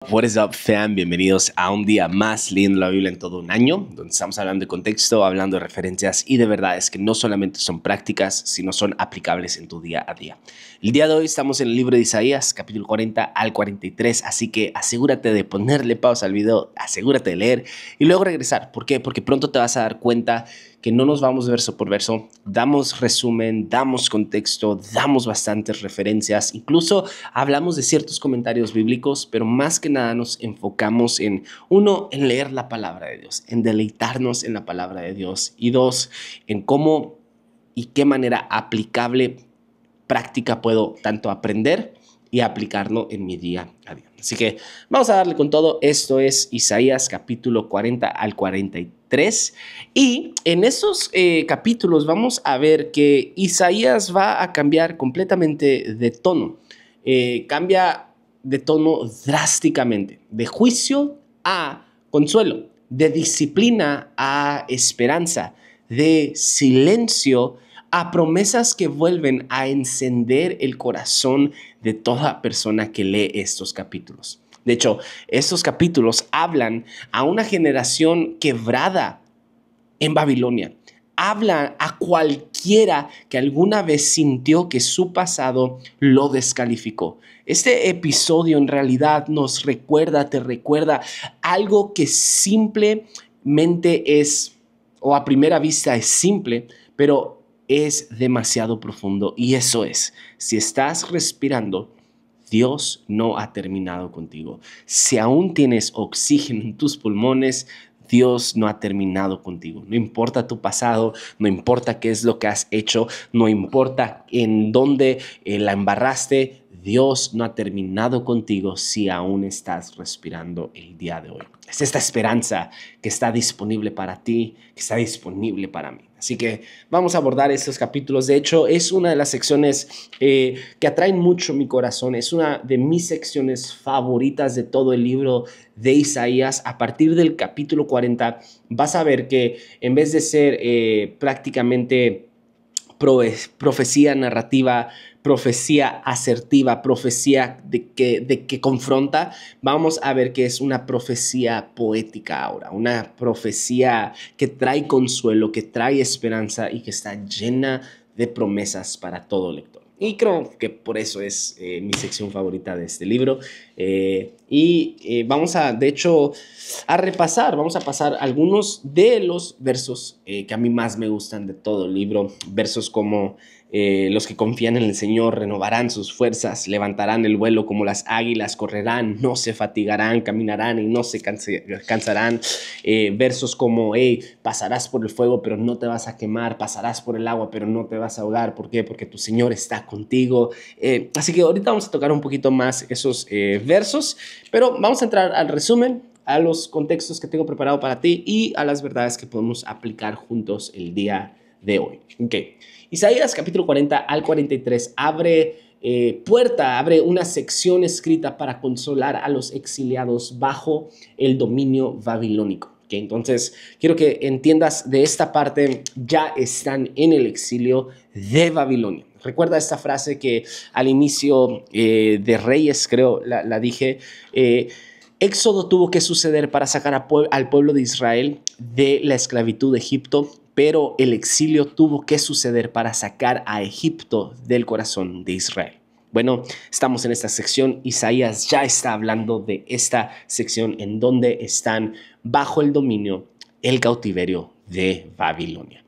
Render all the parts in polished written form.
What is up, fam? Bienvenidos a un día más leyendo la Biblia en todo un año, donde estamos hablando de contexto, hablando de referencias y de verdades que no solamente son prácticas, sino son aplicables en tu día a día. El día de hoy estamos en el libro de Isaías, capítulo 40 al 43, así que asegúrate de ponerle pausa al video, asegúrate de leer y luego regresar. ¿Por qué? Porque pronto te vas a dar cuenta que no nos vamos verso por verso, damos resumen, damos contexto, damos bastantes referencias, incluso hablamos de ciertos comentarios bíblicos, pero más que nada nos enfocamos en, uno, en leer la palabra de Dios, en deleitarnos en la palabra de Dios, y dos, en cómo y qué manera aplicable, práctica puedo tanto aprender y aplicarlo en mi día a día. Así que vamos a darle con todo. Esto es Isaías capítulo 40 al 43. Y en esos capítulos vamos a ver que Isaías va a cambiar completamente de tono. Cambia de tono drásticamente, de juicio a consuelo, de disciplina a esperanza, de silencio a promesas que vuelven a encender el corazón de toda persona que lee estos capítulos. De hecho, estos capítulos hablan a una generación quebrada en Babilonia. Habla a cualquiera que alguna vez sintió que su pasado lo descalificó. Este episodio en realidad te recuerda algo que simplemente es, o a primera vista es simple, pero es demasiado profundo. Y eso es, si estás respirando, Dios no ha terminado contigo. Si aún tienes oxígeno en tus pulmones, Dios no ha terminado contigo. No importa tu pasado, no importa qué es lo que has hecho, no importa en dónde la embarraste, Dios no ha terminado contigo si aún estás respirando el día de hoy. Es esta esperanza que está disponible para ti, que está disponible para mí. Así que vamos a abordar estos capítulos. De hecho, es una de las secciones que atraen mucho mi corazón. Es una de mis secciones favoritas de todo el libro de Isaías. A partir del capítulo 40 vas a ver que en vez de ser prácticamente profecía narrativa, profecía asertiva, profecía de que confronta, vamos a ver que es una profecía poética ahora, una profecía que trae consuelo, que trae esperanza y que está llena de promesas para todo lector. Y creo que por eso es mi sección favorita de este libro. Vamos a, de hecho, vamos a pasar algunos de los versos que a mí más me gustan de todo el libro. Versos como los que confían en el Señor renovarán sus fuerzas, levantarán el vuelo como las águilas, correrán, no se fatigarán, caminarán y no se cansarán. Versos como, pasarás por el fuego pero no te vas a quemar, pasarás por el agua pero no te vas a ahogar. ¿Por qué? Porque tu Señor está contigo. Así que ahorita vamos a tocar un poquito más esos versos, pero vamos a entrar al resumen, a los contextos que tengo preparado para ti y a las verdades que podemos aplicar juntos el día de hoy. Okay. Isaías capítulo 40 al 43 abre una sección escrita para consolar a los exiliados bajo el dominio babilónico. Okay, entonces, quiero que entiendas de esta parte, ya están en el exilio de Babilonia. Recuerda esta frase que al inicio de Reyes, creo, la dije. Éxodo tuvo que suceder para sacar al pueblo de Israel de la esclavitud de Egipto, pero el exilio tuvo que suceder para sacar a Egipto del corazón de Israel. Bueno, estamos en esta sección. Isaías ya está hablando de esta sección en donde están bajo el dominio, el cautiverio de Babilonia.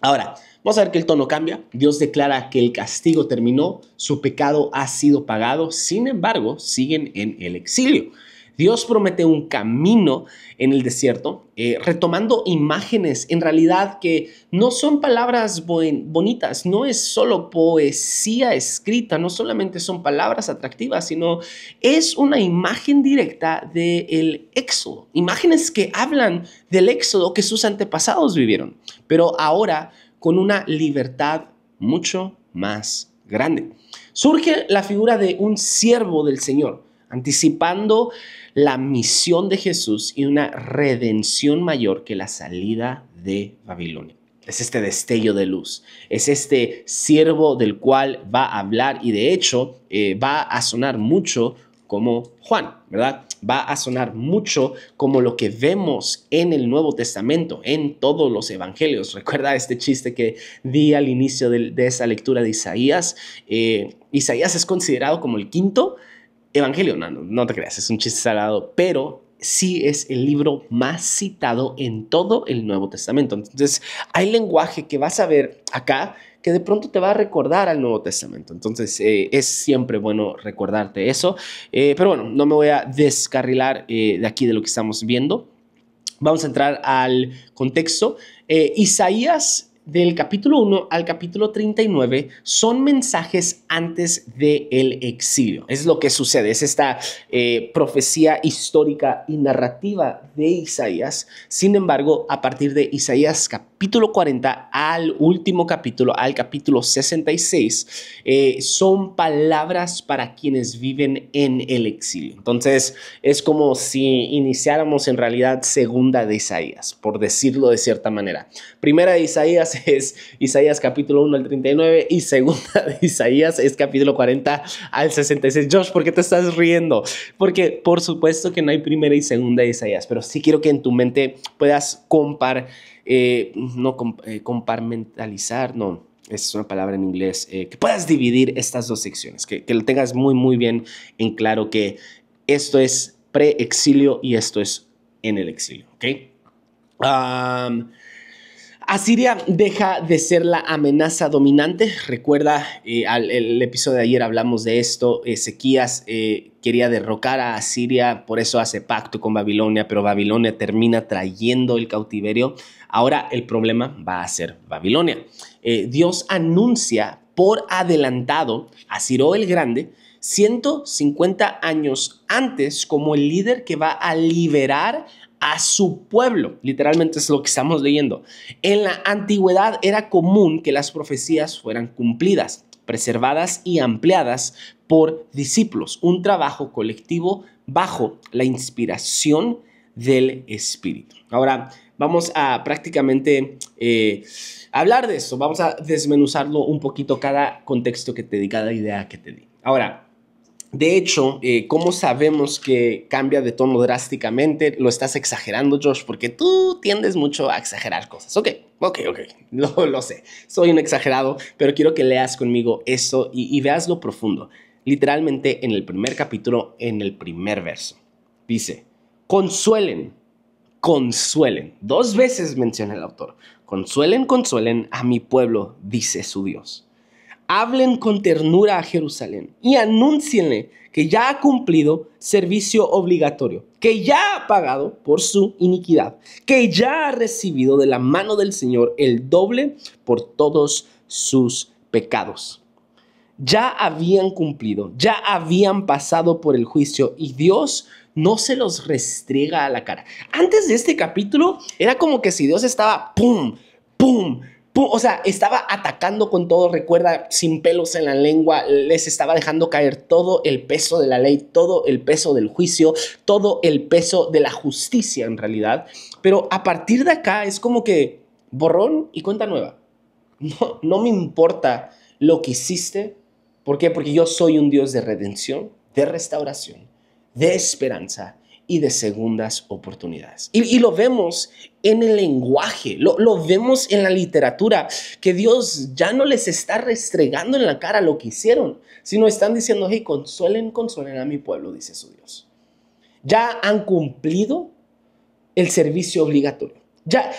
Ahora, vamos a ver que el tono cambia. Dios declara que el castigo terminó, su pecado ha sido pagado, sin embargo, siguen en el exilio. Dios promete un camino en el desierto, retomando imágenes en realidad que no son palabras bonitas, no es solo poesía escrita, no solamente son palabras atractivas, sino es una imagen directa del éxodo, imágenes que hablan del éxodo que sus antepasados vivieron, pero ahora con una libertad mucho más grande. Surge la figura de un siervo del Señor, anticipando la misión de Jesús y una redención mayor que la salida de Babilonia. Es este destello de luz, es este siervo del cual va a hablar y de hecho va a sonar mucho como Juan, ¿verdad? va a sonar mucho como lo que vemos en el Nuevo Testamento, en todos los evangelios. Recuerda este chiste que di al inicio de esa lectura de Isaías. Isaías es considerado como el quinto evangelio. No te creas, es un chiste salado, pero sí es el libro más citado en todo el Nuevo Testamento. Entonces, hay lenguaje que vas a ver acá que de pronto te va a recordar al Nuevo Testamento. Entonces, es siempre bueno recordarte eso. Pero bueno, no me voy a descarrilar de aquí de lo que estamos viendo. Vamos a entrar al contexto. Isaías, del capítulo 1 al capítulo 39, son mensajes antes del exilio. Es lo que sucede, es esta profecía histórica y narrativa de Isaías. Sin embargo, a partir de Isaías capítulo 40 al último capítulo, al capítulo 66, son palabras para quienes viven en el exilio. Entonces, es como si iniciáramos en realidad segunda de Isaías, por decirlo de cierta manera. Primera de Isaías es Isaías capítulo 1 al 39 y segunda de Isaías es capítulo 40 al 66. Josh, ¿por qué te estás riendo? Porque por supuesto que no hay primera y segunda de Isaías, pero sí quiero que en tu mente puedas compartimentalizar, no, es una palabra en inglés, que puedas dividir estas dos secciones, que lo tengas muy, muy bien en claro que esto es pre-exilio y esto es en el exilio, ¿ok? Asiria deja de ser la amenaza dominante. Recuerda, el episodio de ayer hablamos de esto. Ezequías quería derrocar a Asiria, por eso hace pacto con Babilonia, pero Babilonia termina trayendo el cautiverio. Ahora el problema va a ser Babilonia. Dios anuncia por adelantado a Ciro el Grande 150 años antes como el líder que va a liberar a su pueblo. Literalmente es lo que estamos leyendo. En la antigüedad era común que las profecías fueran cumplidas, preservadas y ampliadas por discípulos, un trabajo colectivo bajo la inspiración del Espíritu. Ahora vamos a prácticamente hablar de eso, vamos a desmenuzarlo un poquito cada contexto que te di, cada idea que te di. Ahora, de hecho, ¿cómo sabemos que cambia de tono drásticamente? Lo estás exagerando, Josh, porque tú tiendes mucho a exagerar cosas. Ok, lo sé. Soy un exagerado, pero quiero que leas conmigo esto y veas lo profundo. Literalmente en el primer capítulo, en el primer verso, dice, consuelen. 2 veces menciona el autor. Consuelen a mi pueblo, dice su Dios. Hablen con ternura a Jerusalén y anúncienle que ya ha cumplido servicio obligatorio, que ya ha pagado por su iniquidad, que ya ha recibido de la mano del Señor el doble por todos sus pecados. Ya habían cumplido, ya habían pasado por el juicio y Dios no se los restriega a la cara. Antes de este capítulo era como que si Dios estaba pum, o sea, estaba atacando con todo, recuerda, sin pelos en la lengua, les estaba dejando caer todo el peso de la ley, todo el peso del juicio, todo el peso de la justicia en realidad. Pero a partir de acá es como que borrón y cuenta nueva. No me importa lo que hiciste. ¿Por qué? Porque yo soy un Dios de redención, de restauración, de esperanza y de segundas oportunidades. Y lo vemos en el lenguaje, lo vemos en la literatura, que Dios ya no les está restregando en la cara lo que hicieron, sino están diciendo, hey, consuelen a mi pueblo, dice su Dios. Ya han cumplido el servicio obligatorio. Ya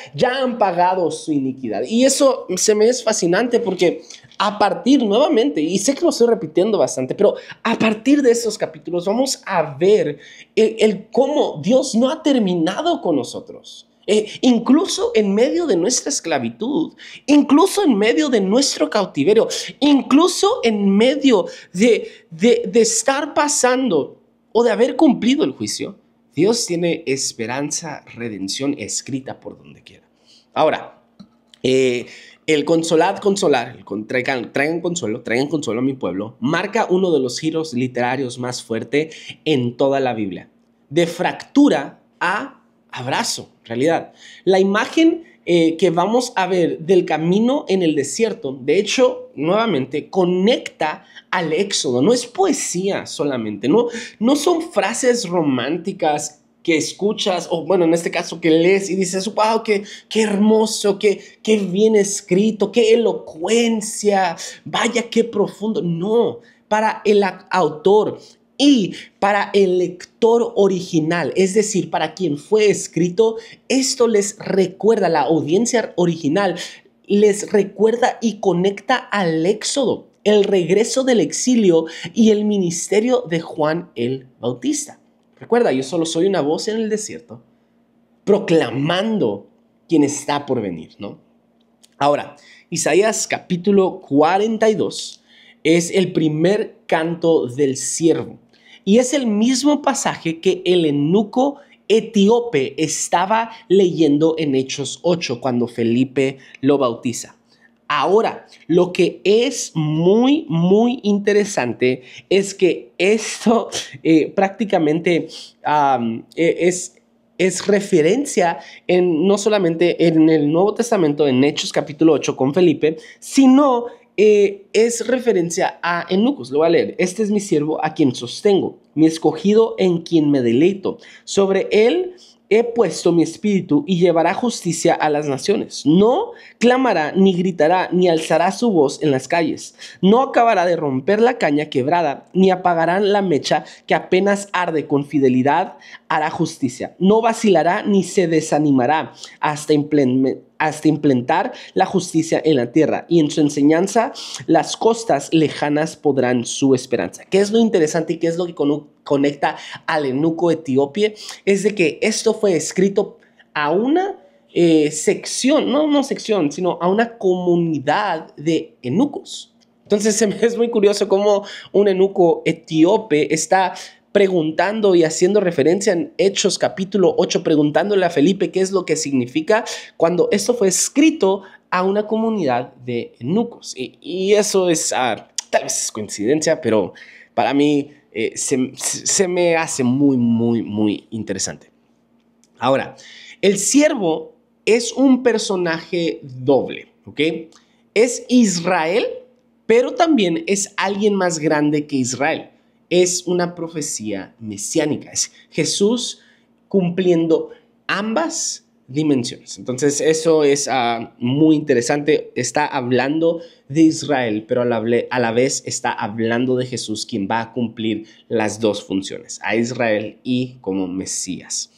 han pagado su iniquidad. Y eso se me es fascinante porque a partir nuevamente, y sé que lo estoy repitiendo bastante, pero a partir de esos capítulos vamos a ver el cómo Dios no ha terminado con nosotros. Incluso en medio de nuestra esclavitud, incluso en medio de nuestro cautiverio, incluso en medio de estar pasando o de haber cumplido el juicio, Dios tiene esperanza, redención escrita por donde quiera. Ahora, el consolar, traigan consuelo a mi pueblo, marca uno de los giros literarios más fuertes en toda la Biblia. De fractura a abrazo, en realidad. La imagen que vamos a ver del camino en el desierto, de hecho, nuevamente, conecta al Éxodo. No es poesía solamente, no son frases románticas que escuchas, o bueno, en este caso que lees y dices, wow, qué hermoso, qué bien escrito, qué elocuencia, vaya, qué profundo. No, para el autor y para el lector original, es decir, para quien fue escrito, esto les recuerda, la audiencia original les recuerda y conecta al Éxodo, el regreso del exilio y el ministerio de Juan el Bautista. Recuerda, yo solo soy una voz en el desierto, proclamando quien está por venir, ¿no? Ahora, Isaías capítulo 42 es el primer canto del siervo. Y es el mismo pasaje que el eunuco etíope estaba leyendo en Hechos 8 cuando Felipe lo bautiza. Ahora, lo que es muy, muy interesante es que esto prácticamente es referencia no solamente en el Nuevo Testamento, en Hechos capítulo 8 con Felipe, sino es referencia a eunucos. Lo voy a leer. Este es mi siervo a quien sostengo, mi escogido en quien me deleito. Sobre él he puesto mi espíritu y llevará justicia a las naciones. No clamará, ni gritará, ni alzará su voz en las calles. No acabará de romper la caña quebrada, ni apagarán la mecha que apenas arde. Con fidelidad hará justicia. No vacilará ni se desanimará hasta implementar la justicia en la tierra, y en su enseñanza las costas lejanas podrán su esperanza. ¿Qué es lo interesante y qué es lo que conecta al eunuco etíope? Es de que esto fue escrito a una sección, no sección, sino a una comunidad de eunucos. Entonces es muy curioso cómo un eunuco etíope está preguntando y haciendo referencia en Hechos capítulo 8, preguntándole a Felipe qué es lo que significa cuando esto fue escrito a una comunidad de eunucos. Y eso es, tal vez es coincidencia, pero para mí se me hace muy, muy, muy interesante. Ahora, el siervo es un personaje doble, ¿ok? Es Israel, pero también es alguien más grande que Israel. Es una profecía mesiánica. Es Jesús cumpliendo ambas dimensiones. Entonces, eso es muy interesante. Está hablando de Israel, pero a la vez está hablando de Jesús, quien va a cumplir las dos funciones, a Israel y como Mesías.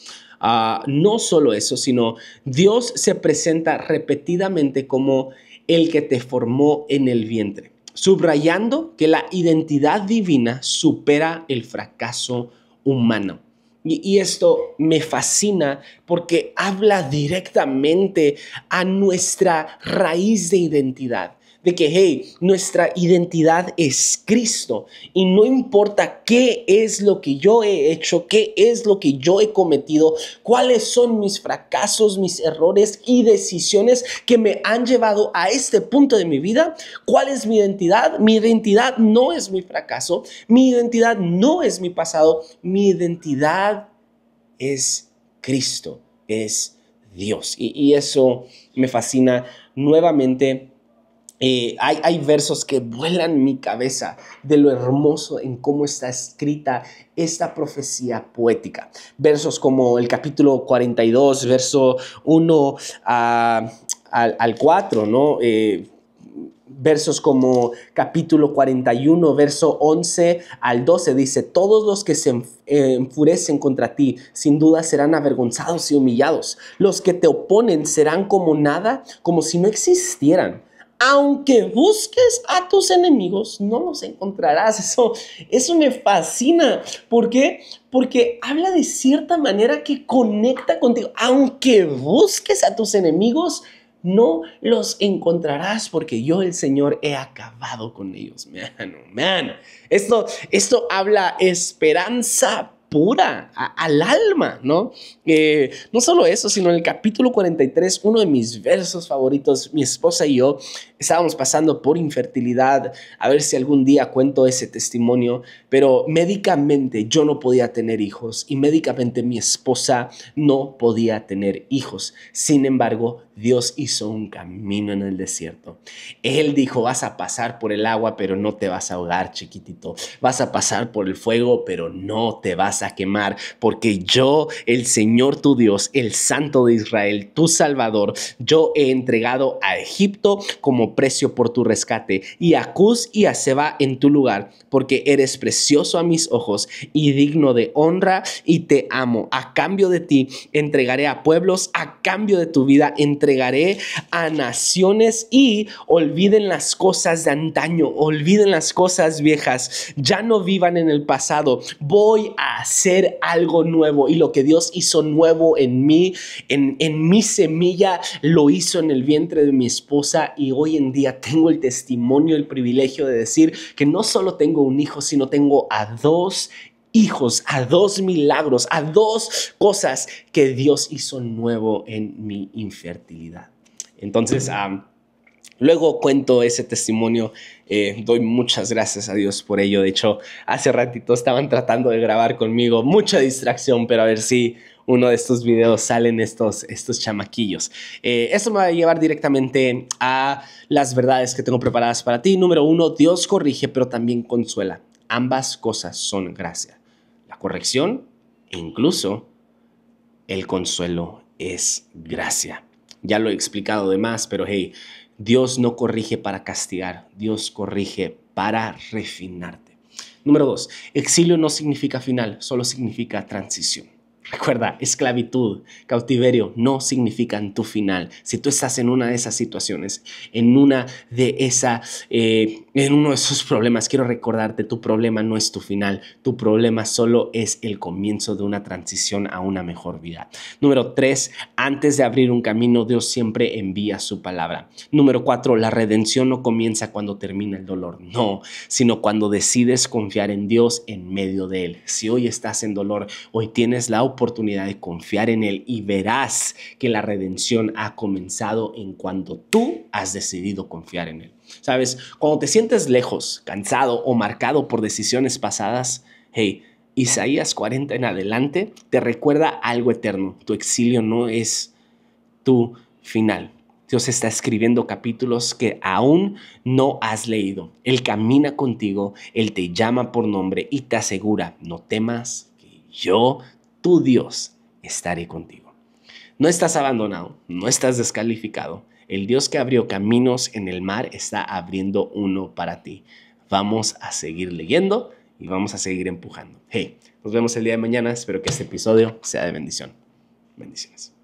No solo eso, sino Dios se presenta repetidamente como el que te formó en el vientre, subrayando que la identidad divina supera el fracaso humano. Y esto me fascina porque habla directamente a nuestra raíz de identidad. De que, hey, nuestra identidad es Cristo y no importa qué es lo que yo he hecho, qué es lo que yo he cometido, cuáles son mis fracasos, mis errores y decisiones que me han llevado a este punto de mi vida. ¿Cuál es mi identidad? Mi identidad no es mi fracaso, mi identidad no es mi pasado, mi identidad es Cristo, es Dios. Y eso me fascina nuevamente. Hay versos que vuelan mi cabeza de lo hermoso en cómo está escrita esta profecía poética. Versos como el capítulo 42, verso 1 al 4, ¿no? Versos como capítulo 41, verso 11 al 12, dice: todos los que se enfurecen contra ti, sin duda serán avergonzados y humillados. Los que te oponen serán como nada, como si no existieran. Aunque busques a tus enemigos, no los encontrarás. Eso me fascina. ¿Por qué? Porque habla de cierta manera que conecta contigo. Aunque busques a tus enemigos, no los encontrarás, porque yo, el Señor, he acabado con ellos. Esto habla esperanza pura al alma, ¿no? No solo eso, sino en el capítulo 43, uno de mis versos favoritos, mi esposa y yo estábamos pasando por infertilidad, a ver si algún día cuento ese testimonio, pero médicamente yo no podía tener hijos y médicamente mi esposa no podía tener hijos. Sin embargo, Dios hizo un camino en el desierto. Él dijo, vas a pasar por el agua, pero no te vas a ahogar, chiquitito. Vas a pasar por el fuego, pero no te vas a quemar, porque yo, el Señor tu Dios, el Santo de Israel, tu Salvador, yo he entregado a Egipto como precio por tu rescate, y a Cus y a Seba en tu lugar, porque eres precioso a mis ojos y digno de honra, y te amo. A cambio de ti entregaré a pueblos, a cambio de tu vida entregaré a naciones, y olviden las cosas de antaño, olviden las cosas viejas, ya no vivan en el pasado. Voy a hacer algo nuevo, y lo que Dios hizo nuevo en mí, en mi semilla, lo hizo en el vientre de mi esposa, y hoy en día tengo el testimonio, el privilegio de decir que no solo tengo un hijo, sino tengo a dos hijos, a dos milagros, a dos cosas que Dios hizo nuevo en mi infertilidad. Entonces, luego cuento ese testimonio, doy muchas gracias a Dios por ello. De hecho, hace ratito estaban tratando de grabar conmigo, mucha distracción, pero a ver si uno de estos videos salen estos chamaquillos. Esto me va a llevar directamente a las verdades que tengo preparadas para ti. Número 1, Dios corrige, pero también consuela. Ambas cosas son gracia. La corrección e incluso el consuelo es gracia. Ya lo he explicado de más, pero hey, Dios no corrige para castigar, Dios corrige para refinarte. Número 2, exilio no significa final, solo significa transición. Recuerda, esclavitud, cautiverio no significan tu final. Si tú estás en una de esas situaciones, en uno de esos problemas, quiero recordarte, tu problema no es tu final. Tu problema solo es el comienzo de una transición a una mejor vida. Número 3, antes de abrir un camino, Dios siempre envía su palabra. Número 4, la redención no comienza cuando termina el dolor, no, sino cuando decides confiar en Dios en medio de él. Si hoy estás en dolor, hoy tienes la oportunidad de confiar en él, y verás que la redención ha comenzado en cuanto tú has decidido confiar en él. ¿Sabes? Cuando te sientes lejos, cansado o marcado por decisiones pasadas, hey, Isaías 40 en adelante te recuerda algo eterno. Tu exilio no es tu final. Dios está escribiendo capítulos que aún no has leído. Él camina contigo, Él te llama por nombre y te asegura, no temas, que yo, tu Dios, estaré contigo. No estás abandonado, no estás descalificado. El Dios que abrió caminos en el mar está abriendo uno para ti. Vamos a seguir leyendo y vamos a seguir empujando. Hey, nos vemos el día de mañana. Espero que este episodio sea de bendición. Bendiciones.